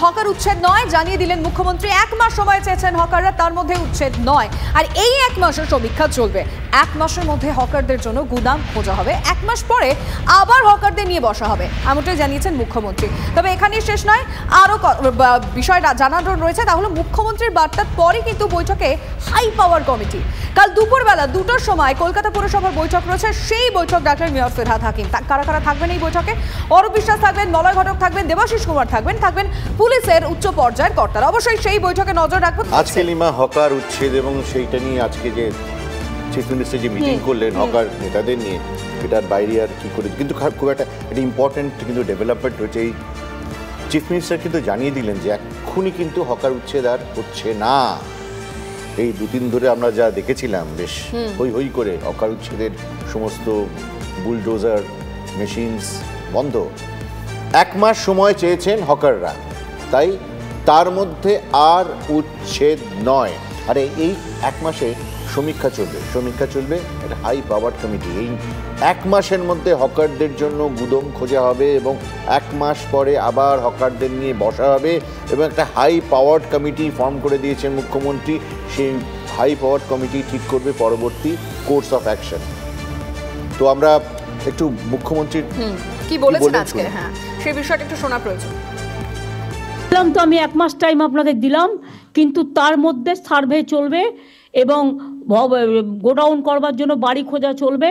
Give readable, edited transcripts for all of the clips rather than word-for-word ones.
Hawker উচ্ছেদ নয় জানিয়ে দিলেন মুখ্যমন্ত্রী। 1 মাস সময় চেয়েছেন হকাররা, তার মধ্যে উচ্ছেদ নয়। আর এই 1 মাসের সমীক্ষা চলবে। 1 মাসের মধ্যে হকারদের জন্য গুদাম খোঁজা হবে, 1 মাস পরে আবার হকারদের নিয়ে বসা হবে, এমনটাই জানিয়েছেন মুখ্যমন্ত্রী। তবে এখানেই শেষ নয়, আরও বিষয়টা জানানোর রয়েছে। তাহলে মুখ্যমন্ত্রীর বার্তার পরে কিন্তু বৈঠকে হাই পাওয়ার কমিটি। কাল দুপুরবেলা 2টার সময় কলকাতা পুরসভার বৈঠক রয়েছে। সেই বৈঠক ডাকলেন মেয়র ফিরহাদ হাকিম। কারা কারা থাকবেন এই বৈঠকে? অরূপ বিশ্বাস থাকবেন, মলয় ঘটক থাকবেন, দেবাশিস কুমার থাকবেন পুলিশের উচ্চ পর্যায়ের কর্তারা। অবশ্যই সেই বৈঠকে নজর রাখবেন। আজকে লিমা হকার উচ্ছেদ এবং সেইটা নিয়ে আজকে যে চিফ মিনিস্টার যে মিটিং করলেন হকার নেতাদের নিয়ে, এটার বাইরে আর কি করে, কিন্তু খুব একটা ইম্পর্টেন্ট কিন্তু ডেভেলপমেন্ট হয়েছে। এই চিফ মিনিস্টার কিন্তু জানিয়ে দিলেন যে এক্ষুনি কিন্তু হকার উচ্ছেদ আর হচ্ছে না। এই 2-3 ধরে আমরা যা দেখেছিলাম বেশ হই হই করে হকার উচ্ছেদের সমস্ত বুলডোজার মেশিনস বন্ধ। 1 মাস সময় চেয়েছেন হকাররা, তাই তার মধ্যে আর উচ্ছেদ নয়। আরে এই 1 মাসে সমীক্ষা চলবে একটা হাই পাওয়ার কমিটি। এই 1 মাসের মধ্যে হকারদের জন্য গুদাম খোঁজা হবে এবং 1 মাস পরে আবার হকারদের নিয়ে বসা হবে এবং একটা হাই পাওয়ার কমিটি ফর্ম করে দিয়েছেন মুখ্যমন্ত্রী। সেই হাই পাওয়ার কমিটি ঠিক করবে পরবর্তী কোর্স অফ অ্যাকশন। তো আমরা একটু মুখ্যমন্ত্রীর কি বলেছেন আজকে, হ্যাঁ সেই বিষয়টা একটু শোনা প্রয়োজন। তো আমি 1 মাস টাইম আপনাদের দিলাম, কিন্তু তার মধ্যে সার্ভে চলবে এবং গোডাউন করবার জন্য বাড়ি খোঁজা চলবে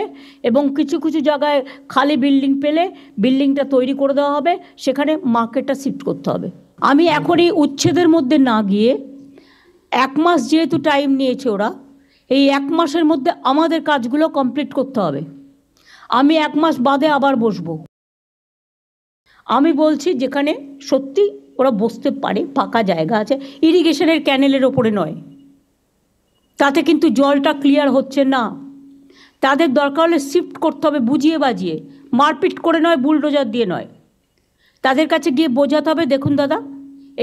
এবং কিছু কিছু জায়গায় খালি বিল্ডিং পেলে বিল্ডিংটা তৈরি করে দেওয়া হবে, সেখানে মার্কেটটা শিফট করতে হবে। আমি এখনই উচ্ছেদের মধ্যে না গিয়ে 1 মাস যেহেতু টাইম নিয়েছে ওরা, এই 1 মাসের মধ্যে আমাদের কাজগুলো কমপ্লিট করতে হবে। আমি 1 মাস বাদে আবার বসবো। আমি বলছি যেখানে সত্যি ওরা বসতে পারে, ফাঁকা জায়গা আছে, ইরিগেশনের ক্যানেলের ওপরে নয়, তাতে কিন্তু জলটা ক্লিয়ার হচ্ছে না। তাদের দরকার হলে শিফট করতে হবে বুঝিয়ে বাজিয়ে, মারপিট করে নয়, বুলডোজার দিয়ে নয়। তাদের কাছে গিয়ে বোঝাতে হবে, দেখুন দাদা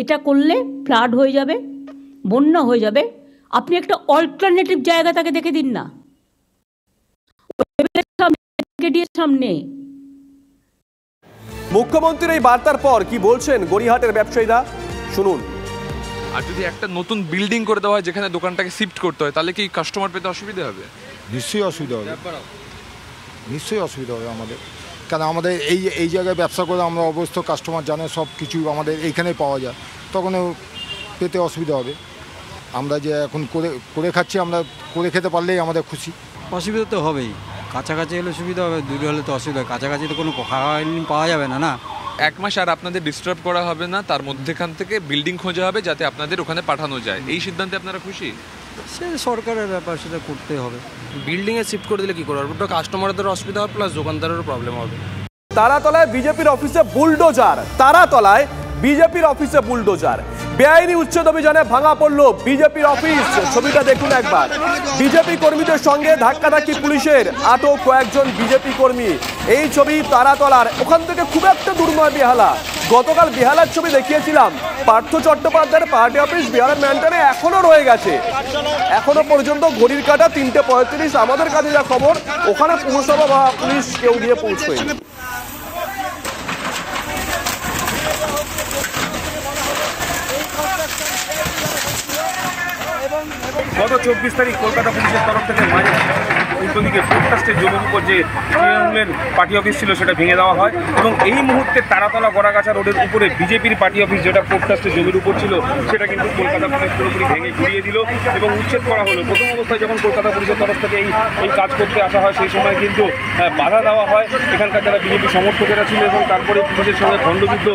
এটা করলে ফ্লাড হয়ে যাবে, বন্যা হয়ে যাবে, আপনি একটা অল্টারনেটিভ জায়গা তাকে দেখে দিন না। সামনে মুখ্যমন্ত্রীর এই বার্তার পর কি বলছেন গড়িয়াহাটের ব্যবসায়ীরা, শুনুন। আর যদি একটা নতুন বিল্ডিং করে দেওয়া হয় যেখানে দোকানটাকে শিফট করতে হয়, তাহলে কি কাস্টমার পেতে অসুবিধা হবে? নিশ্চয়ই অসুবিধা হবে, নিশ্চয়ই অসুবিধা হবে আমাদের। কেন আমাদের এই জায়গায় ব্যবসা করে আমরা অবস্থ কাস্টমার জানে সব কিছু আমাদের এইখানেই পাওয়া যায়, তখন পেতে অসুবিধা হবে। আমরা যে এখন করে খাচ্ছি, আমরা করে খেতে পারলেই আমাদের খুশি। অসুবিধা তো হবেই, কাছাকাছি হলে সুবিধা হবে, দূরে হলে তো অসুবিধা। কাছাকাছি তো কোনো পাওয়া যাবে না। না 1 মাস আর আপনাদের ডিস্টার্ব করা হবে না, তার মধ্যেখান থেকে বিল্ডিং খোঁজা হবে যাতে আপনাদের ওখানে পাঠানো যায়। এই সিদ্ধান্তে আপনারা খুশি? সে সরকারের ব্যাপার, সেটা করতে হবে। বিল্ডিংয়ে শিফট করে দিলে কি করবে, ওটা কাস্টমারদের অসুবিধা হবে, প্লাস দোকানদারেরও প্রবলেম হবে। তারাতলায় বিজেপির অফিসে বুলডোজার, তারাতলায় বিজেপির অফিসে বুলডোজার। বেআইনি উচ্ছেদ অভিযানে ভাঙা পড়ল বিজেপির অফিস। ছবিটা দেখুন একবার। বিজেপি কর্মীদের সঙ্গে ধাক্কাধাক্কি পুলিশের, আটক কয়েকজন বিজেপি কর্মী। এই ছবি তারাতলার, ওখান থেকে খুব একটা দূর নয় বেহালা। গতকাল বেহালার ছবি দেখিয়েছিলাম। পার্থ চট্টোপাধ্যায়ের পার্টি অফিস বিহারের ম্যান্টনে এখনো রয়ে গেছে, এখনো পর্যন্ত ঘড়ির কাটা 3:35। আমাদের কাছে যা খবর, ওখানে পুরসভা বা পুলিশ কেউ গিয়ে পৌঁছয়নি। গত 24 তারিখ কলকাতা পুলিশের তরফ থেকে মাঝে উল্টো দিকে পোস্টকাস্টের জমির উপর যে তৃণমূলের পার্টি অফিস ছিল সেটা ভেঙে দেওয়া হয় এবং এই মুহূর্তে তারাতলা গড়াগাছা রোডের উপরে বিজেপির পার্টি অফিস যেটা পোস্টকাস্টের জমির উপর ছিল সেটা কিন্তু কলকাতা পুলিশ পুরোপুরি ভেঙে ঘুরিয়ে দিল এবং উচ্ছেদ করা হলো। প্রথম অবস্থায় যখন কলকাতা পুলিশের তরফ থেকে এই কাজ করতে আসা হয় সেই সময় কিন্তু বাধা দেওয়া হয় এখানকার যারা বিজেপি সমর্থকেরা ছিল এবং তারপরে পুলিশের সঙ্গে খণ্ডযুদ্ধ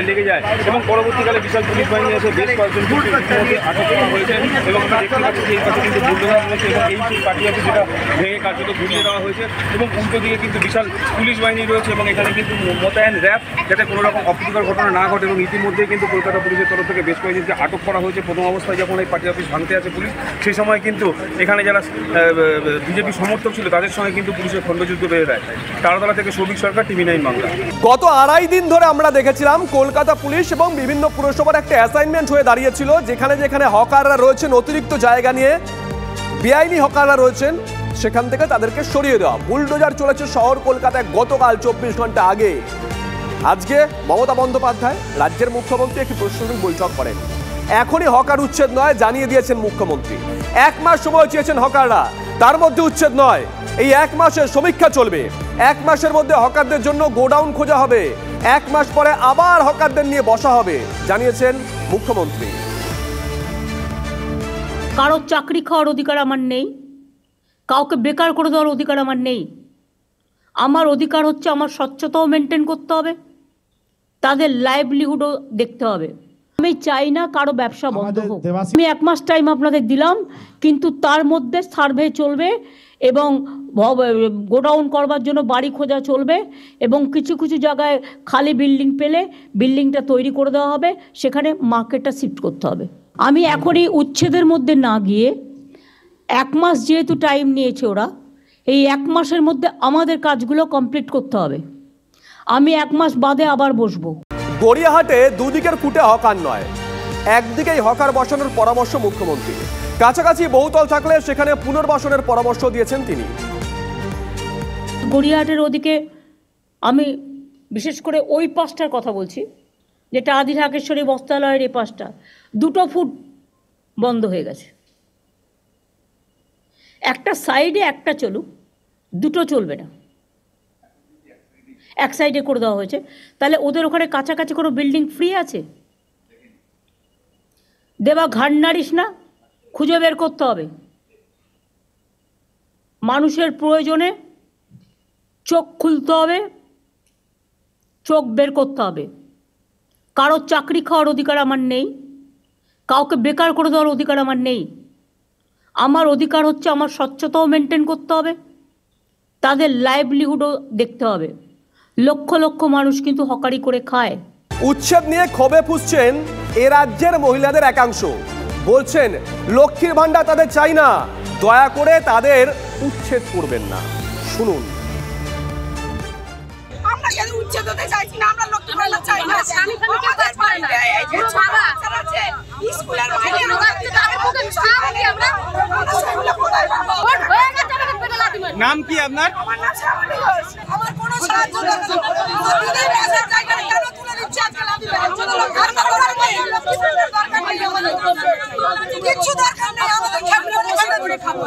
লেগে যায় এবং পরবর্তীকালে বিশাল পুলিশ বাহিনী এসে বেশ কয়েকজন ইতিমধ্যে আটক করা হয়েছে এবং আমরা দেখতে পাচ্ছি যে এই পাশে কিন্তু বুলডোজার রয়েছে এবং এই পার্টি অফিস যেটা ভেঙে কার্যত ঘুরিয়ে দেওয়া হয়েছে এবং উল্টো দিকে কিন্তু বিশাল পুলিশ বাহিনী রয়েছে এবং এখানে কিন্তু মোতায়েন র্যাব, যাতে কোনো রকম অপ্রীতিকর ঘটনা না ঘটে। এবং ইতিমধ্যেই কিন্তু কলকাতা পুলিশের তরফ থেকে বেশ কয়েকজনকে আটক করা হয়েছে। প্রথম অবস্থায় যখন এই পার্টি অফিস ভাঙতে আছে পুলিশ, সেই সময় কিন্তু এখানে যারা বিজেপি সমর্থক ছিল তাদের সঙ্গে কিন্তু পুলিশের খণ্ডযুদ্ধ বেড়ে দেয়। তারাতলা থেকে সৌভিক সরকার, TV9 বাংলা। গত 2.5 দিন ধরে আমরা দেখেছিলাম কলকাতা পুলিশ এবং বিভিন্ন পুরসভার একটা অ্যাসাইনমেন্ট হয়ে দাঁড়িয়েছিল, যেখানে যেখানে হকাররা রয়েছেন অতিরিক্ত জায়গা নিয়ে, বেআইনি হকাররা রয়েছেন, সেখান থেকে তাদেরকে সরিয়ে দেওয়া। বুলডোজার চলেছে শহর কলকাতায় গতকাল 24 ঘন্টা আগে। আজকে মমতা বন্দ্যোপাধ্যায় রাজ্যের মুখ্যমন্ত্রী একটি প্রশাসনিক বৈঠক করেন। এখনই হকার উচ্ছেদ নয় জানিয়ে দিয়েছেন মুখ্যমন্ত্রী। 1 মাস সময় চেয়েছেন হকাররা, তার মধ্যে উচ্ছেদ নয়, এই 1 মাসের সমীক্ষা চলবে। 1 মাসের মধ্যে হকারদের জন্য গোডাউন খোঁজা হবে, 1 মাস পরে আবার হকারদের নিয়ে বসা হবে, জানিয়েছেন মুখ্যমন্ত্রী। কারো চাকরি খাওয়ার অধিকার আমার নেই, কাউকে বেকার করে দেওয়ার অধিকার আমার নেই। আমার অধিকার হচ্ছে আমার স্বচ্ছতাও মেনটেন করতে হবে, তাদের লাইভলিহুডও দেখতে হবে। আমি চাই না কারো ব্যবসা বন্ধ হোক। আমি 1 মাস টাইম আপনাদের দিলাম, কিন্তু তার মধ্যে সার্ভে চলবে এবং গোডাউন করবার জন্য বাড়ি খোঁজা চলবে এবং কিছু কিছু জায়গায় খালি বিল্ডিং পেলে বিল্ডিংটা তৈরি করে দেওয়া হবে, সেখানে মার্কেটটা শিফট করতে হবে। আমি এখনই উচ্ছেদের মধ্যে না গিয়ে 1 মাস যেহেতু টাইম নিয়েছে ওরা, এই 1 মাসের মধ্যে আমাদের কাজগুলো কমপ্লিট করতে হবে। আমি 1 মাস বাদে আবার বসবো। গড়িয়াহাটে দুদিকের ফুটে হকার নয়, একদিকেই হকার বসানোর পরামর্শ মুখ্যমন্ত্রী। কাছাকাছি বহুতল থাকলে সেখানে পুনর্বাসনের পরামর্শ দিয়েছেন তিনি। গড়িয়াহাটের ওদিকে আমি বিশেষ করে ওই পাশটার কথা বলছি, যেটা আদি ঢাকেশ্বরী বস্ত্রালয়ের এই পাশটা 2 ফুট বন্ধ হয়ে গেছে। একটা সাইডে একটা চলুক, 2 চলবে না, এক সাইডে করে দেওয়া হয়েছে। তাহলে ওদের ওখানে কাছাকাছি কোনো বিল্ডিং ফ্রি আছে? দেবা ঘাড় নাড়িস না, খুঁজে বের করতে হবে। মানুষের প্রয়োজনে চোখ খুলতে হবে, চোখ বের করতে হবে। কারো চাকরি খাওয়ার অধিকার আমার নেই, কাউকে বেকার করে দেওয়ার অধিকার আমার নেই। আমার অধিকার হচ্ছে আমার স্বচ্ছতাও মেনটেন করতে হবে, তাদের লাইভলিহুডও দেখতে হবে। লক্ষ লক্ষ মানুষ কিন্তু হকারি করে খায়। উচ্ছেদ নিয়ে ক্ষোভে ফুঁসছেন এ রাজ্যের মহিলাদের একাংশ। বলছেন লক্ষ্মীর ভান্ডার তাদের চাই না, দয়া করে তাদের উচ্ছেদ করবেন না। শুনুন। আমরা কেন উচ্ছেদ হতে চাইছি না, আমরা লক্ষ্মীর ভান্ডার চাই না। আমাদের বাড়িতে এই যে বাবা আছে স্কুলের মাইনে নাম কি আপনার? আমার নাম শ্যামলী ঘোষ। আমার কোনো সাহায্য দরকার নেই, রাজার জায়গা কেন তুলে দিচ্ছে আজকে লাদিবে? কিছু দরকার নেই, আমাদের খেয়ে খাবো।